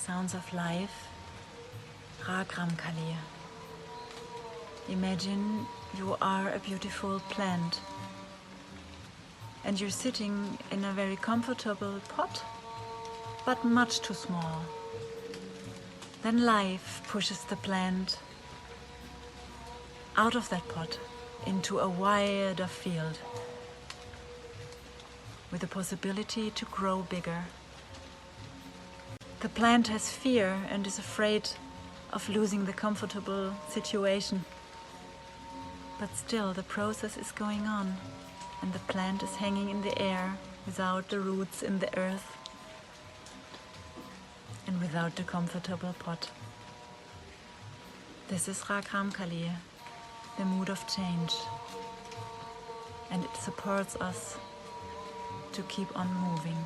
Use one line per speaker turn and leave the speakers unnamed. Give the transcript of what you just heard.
sounds of life, Raag Ramkali. Imagine you are a beautiful plant and you're sitting in a very comfortable pot, but much too small. Then life pushes the plant out of that pot into a wider field with the possibility to grow bigger. The plant has fear and is afraid of losing the comfortable situation. But still the process is going on and the plant is hanging in the air without the roots in the earth and without the comfortable pot. This is Raag Ramkali, the mood of change, and it supports us to keep on moving.